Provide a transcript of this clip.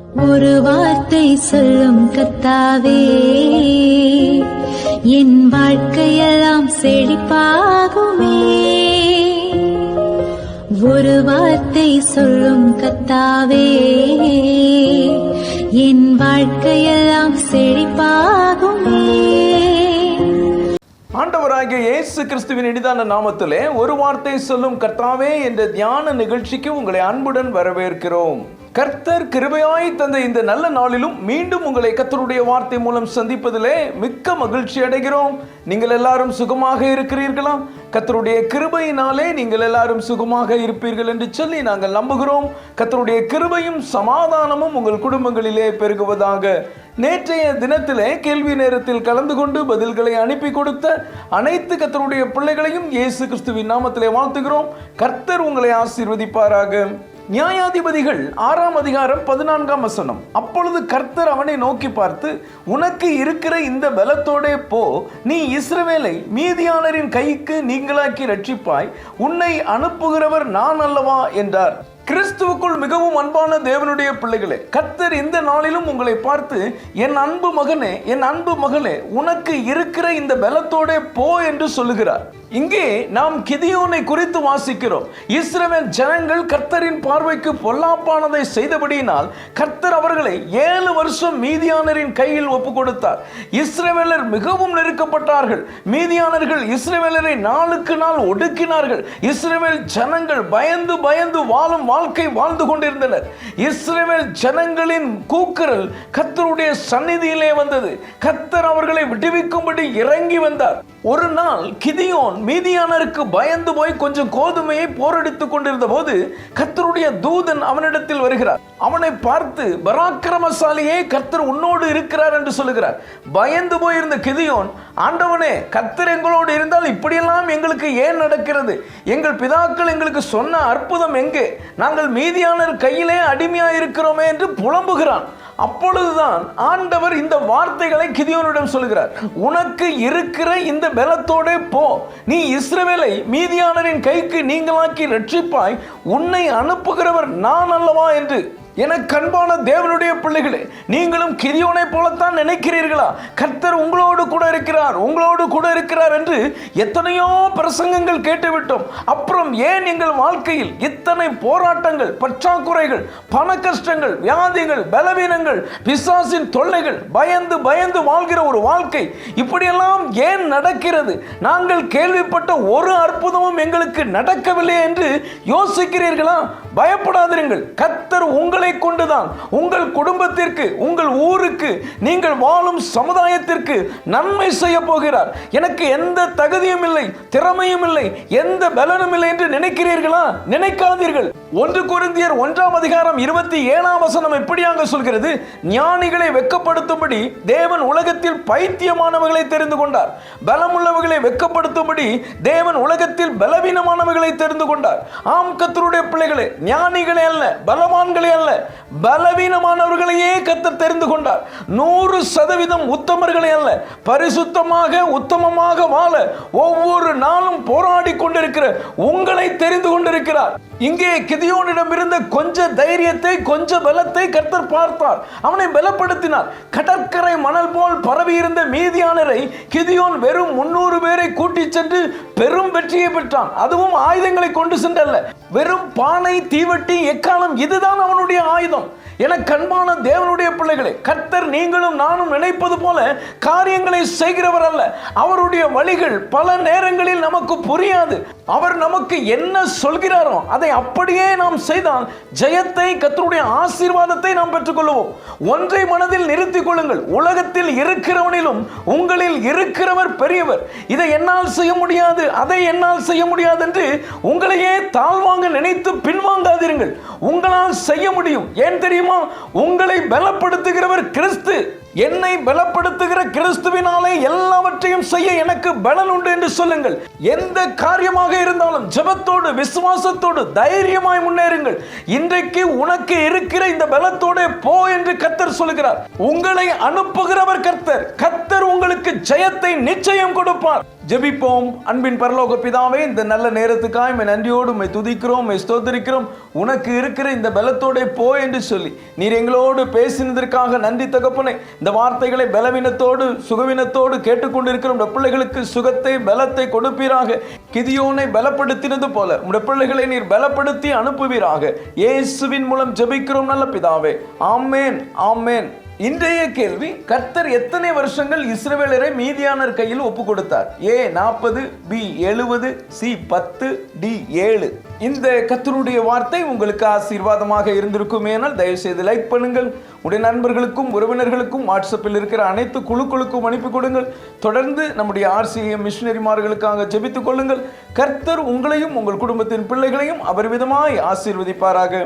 ஒரு வார்த்தை சொல்லும் கர்த்தாவே, என் வாழ்க்கையெல்லாம் செழிப்பாகுமே. ஒரு வார்த்தை சொல்லும் கர்த்தாவே, என் வாழ்க்கையெல்லாம் செழிப்பாகுமே. ஆண்டவராகிய இயேசு கிறிஸ்துவின் இனிதான நாமத்திலே ஒரு வார்த்தை சொல்லும் கர்த்தாவே என்ற தியான நிகழ்ச்சிக்கு உங்களை அன்புடன் வரவேற்கிறோம். கர்த்தர் கிருபையாய் தந்த இந்த நல்ல நாளிலும் மீண்டும் உங்களை கர்த்தருடைய வார்த்தை மூலம் சந்திப்பதிலே மிக்க மகிழ்ச்சி அடைகிறோம். நீங்கள் எல்லாரும் சுகமாக இருக்கிறீர்களா? கர்த்தருடைய கிருபையினாலே நீங்கள் எல்லாரும் சுகமாக இருப்பீர்கள் என்று சொல்லி நாங்கள் நம்புகிறோம். கர்த்தருடைய கிருபையும் சமாதானமும் உங்கள் குடும்பங்களிலே பெருகுவதாக. நேற்றைய தினத்திலே கேள்வி நேரத்தில் கலந்து கொண்டு பதில்களை அனுப்பி கொடுத்த அனைத்து கர்த்தருடைய பிள்ளைகளையும் இயேசு கிறிஸ்துவின் நாமத்திலே வாழ்த்துகிறோம். கர்த்தர் உங்களை ஆசீர்வதிப்பாராக. நியாயாதிபதிகள் 6ஆம் அதிகாரம் 14ஆம் வசனம். அப்பொழுது கர்த்தர் அவனை நோக்கி பார்த்து, உனக்கு இருக்கிற இந்த பலத்தோடே போ, நீ இஸ்ரவேலை மீதியானரின் கைக்கு நீங்களாக்கி ரட்சிப்பாய், உன்னை அனுப்புகிறவர் நான் அல்லவா என்றார். கிறிஸ்துவுக்குள் மிகவும் அன்பான தேவனுடைய பிள்ளைகளே, கர்த்தர் இந்த நாளிலும் உங்களை பார்த்து, என் அன்பு மகனே, என் அன்பு மகளே, உனக்கு இருக்கிற இந்த பலத்தோடே போ என்று சொல்லுகிறார். இங்கே நாம் கிதியோனை குறித்து வாசிக்கிறோம். இஸ்ரவேல் ஜனங்கள் கர்த்தரின் பார்வைக்கு பொல்லாப்பானதை செய்தபடியினால் கர்த்தர் அவர்களை 7 வருஷம் மீதியானரின் கையில் ஒப்பு கொடுத்தார். இஸ்ரவேலர் மிகவும் நெருக்கப்பட்டார்கள். மீதியானர்கள் இஸ்ரவேலரை நாளுக்கு நாள் ஒடுக்கினார்கள். இஸ்ரவேல் ஜனங்கள் பயந்து பயந்து வாழும் வாழ்க்கை வாழ்ந்து கொண்டிருந்தனர். இஸ்ரவேல் ஜனங்களின் கூக்குரல் கர்த்தருடைய சந்நிதியிலே வந்தது. கர்த்தர் அவர்களை விடுவிக்கும்படி இறங்கி வந்தார். ஒரு நாள் கிதியோன் மீதியானருக்கு பயந்து போய் கொஞ்சம் கோதுமையை போரடித்துக் கொண்டிருந்த போது கர்த்தருடைய தூதன் அவனிடத்தில் வருகிறார். அவனை பார்த்து, பராக்கிரமசாலியே, கர்த்தர் உன்னோடு இருக்கிறார் என்று சொல்லுகிறார். பயந்து போயிருந்த கிதியோன், ஆண்டவனே, கர்த்தர் எங்களோடு இருந்தால் இப்படியெல்லாம் எங்களுக்கு ஏன் நடக்கிறது? எங்கள் பிதாக்கள் எங்களுக்கு சொன்ன அற்புதம் எங்கே? நாங்கள் மீதியானர் கையிலே அடிமையாக இருக்கிறோமே என்று புலம்புகிறான். அப்பொழுதுதான் ஆண்டவர் இந்த வார்த்தைகளை கிதியோனிடம் சொல்கிறார். உனக்கு இருக்கிற இந்த பலத்தோடே போ, நீ இஸ்ரவேலை மீதியானரின் கைக்கு நீங்களாக்கி ரட்சிப்பாய், உன்னை அனுப்புகிறவர் நான் அல்லவா என்று. எனக்கு அன்பான தேவனுடைய பிள்ளைகளே, நீங்களும் கிதியோனை போலத்தான் நினைக்கிறீர்களா? கர்த்தர் உங்களோடு கூட இருக்கிறார், உங்களோடு கூட இருக்கிறார் என்று எத்தனையோ பிரசங்கங்கள் கேட்டுவிட்டோம். அப்புறம் ஏன் எங்கள் வாழ்க்கையில் இத்தனை போராட்டங்கள், பற்றாக்குறைகள், பண கஷ்டங்கள், வியாதிகள், பலவீனங்கள், பிசாசின் தொல்லைகள், பயந்து பயந்து வாழ்கிற ஒரு வாழ்க்கை இப்படியெல்லாம் ஏன் நடக்கிறது? நாங்கள் கேள்விப்பட்ட ஒரு அற்புதமும் எங்களுக்கு நடக்கவில்லை என்று யோசிக்கிறீர்களா? பயப்படாதீர்கள். கர்த்தர் உங்களை கொண்டுதான் உங்கள் குடும்பத்திற்கு, உங்கள் ஊருக்கு, நீங்கள் வாழும் சமுதாயத்திற்கு நன்மை செய்ய போகிறார். எனக்கு எந்த தகுதியும் இல்லை, திறமையும் இல்லை, எந்த பலனும் இல்லை என்று நினைக்கிறீர்களா? நினைக்காதீர்கள். 1 கொரிந்தியர் 1ஆம் அதிகாரம் 27ஆம் வசனம் எப்படியாக சொல்கிறது? ஞானிகளை வெட்கப்படுத்தும்படி தேவன் உலகத்தில் பைத்தியமானவர்களை தெரிந்து கொண்டார், பலமுள்ளவர்களை வெட்கப்படுத்தும்படி தேவன் உலகத்தில் பலவீனமானவர்களை தெரிந்து கொண்டார். ஆம் கர்த்தருடைய பிள்ளைகளே, ஞானிகளே அல்ல, பலவான்களே அல்ல, பலவீனமானவர்களையே கர்த்தர் தெரிந்து கொண்டார். 100% உத்தமர்களை அல்ல, பரிசுத்தமாக உத்தமமாக வாழ ஒவ்வொரு நாளும் போராடி கொண்டிருக்கிற உங்களை தெரிந்து கொண்டிருக்கிறார். இங்கே கிதியோனிடம் இருந்த கொஞ்ச தைரியத்தை, கொஞ்ச பலத்தை கர்த்தர் பார்த்தார். அவனை பலப்படுத்தினார். கடற்கரை மணல் போல் பரவி இருந்த மீதியானரை கிதியோன் வெறும் 300 பேரை கூட்டிச் சென்று பெரும் வெற்றியை பெற்றான். அதுவும் ஆயுதங்களை கொண்டு சென்றல்ல, வெறும் பானை, தீவட்டி, எக்காலம், இதுதான் அவனுடைய ஆயுதம். எனக்கு அன்பான தேவனுடைய பிள்ளைகளே, கர்த்தர் நீங்களும் நானும் நினைப்பது போல காரியங்களை செய்கிறவர் அல்ல. அவருடைய வழிகள் பல நேரங்களில் நமக்கு புரியாது. அவர் நமக்கு என்ன சொல்கிறாரோ அதை அப்படியே நாம் செய்தால் ஜெயத்தை, கர்த்தருடைய ஆசீர்வாதத்தை நாம் பெற்றுக்கொள்வோம். ஒன்றை மனதில் நிறுத்திக் கொள்ளுங்கள், உலகத்தில் இருக்கிறவனிலும் உங்களில் இருக்கிறவர் பெரியவர். இதை என்னால் செய்ய முடியாது, அதை என்னால் செய்ய முடியாது என்று உங்களையே தாழ்வாங்க நினைத்து பின்வாங்காதீர்கள். உங்களால் செய்ய முடியும். ஏன் தெரியுமா? உங்களை பலப்படுத்துகிறவர் கிறிஸ்து. என்னை பலப்படுத்துகிற கிறிஸ்துவினாலே எல்லாவற்றையும் செய்ய எனக்கு பலன் உண்டு என்று சொல்லுங்கள். எந்த காரியமாக இருந்தாலும் ஜெபத்தோடு விசுவாசத்தோடு தைரியமாய் முன்னேறுங்கள். இன்றைக்கு உனக்கு இருக்கிற இந்த பலத்தோடு போ என்று கர்த்தர் சொல்லுகிறார். உங்களை அனுப்புகிறவர் கர்த்தர். கர்த்தர் உங்களுக்கு ஜெயத்தை நிச்சயம் கொடுப்பார். ஜெபிப்போம். அன்பின் பரலோக பிதாவே, இந்த நல்ல நேரத்துக்காக உம்மை நன்றியோடு உம்மை துதிக்கிறோம், உம்மை ஸ்தோத்திரிக்கிறோம். உனக்கு இருக்கிற இந்த பலத்தோட போ என்று சொல்லி நீர் எங்களோடு பேசினதற்காக நன்றி தகப்பனே. இந்த வார்த்தைகளை பலவீனத்தோடு சுகவீனத்தோடு கேட்டுக்கொண்டிருக்கிற உடைய பிள்ளைகளுக்கு சுகத்தை பலத்தை கொடுப்பீராக. கிதியோனை பலப்படுத்தினது போல உடைய பிள்ளைகளை நீர் பலப்படுத்தி அனுப்புவீராக. இயேசுவின் மூலம் ஜெபிக்கிறோம் நல்ல பிதாவே. ஆமென், ஆமென். இன்றைய கேள்வி, கர்த்தர் எத்தனை வருஷங்கள் இஸ்ரவேலரை மீதியானர் கையில் ஒப்பு கொடுத்தார்? A 40, B 70, C 10, D 7. இந்த கர்த்தருடைய வார்த்தை உங்களுக்கு ஆசீர்வாதமாக இருந்திருக்குமேனால் தயவு செய்து லைக் பண்ணுங்கள். உடைய நண்பர்களுக்கும் உறவினர்களுக்கும் வாட்ஸ்அப்பில் இருக்கிற அனைத்து குழுக்களுக்கும் அனுப்பி கொடுங்கள். தொடர்ந்து நம்முடைய RCM மிஷனரிமார்களுக்காக ஜெபித்துக் கொள்ளுங்கள். கர்த்தர் உங்களையும் உங்கள் குடும்பத்தின் பிள்ளைகளையும் அபரிவிதமாய் ஆசீர்வதிப்பாராக.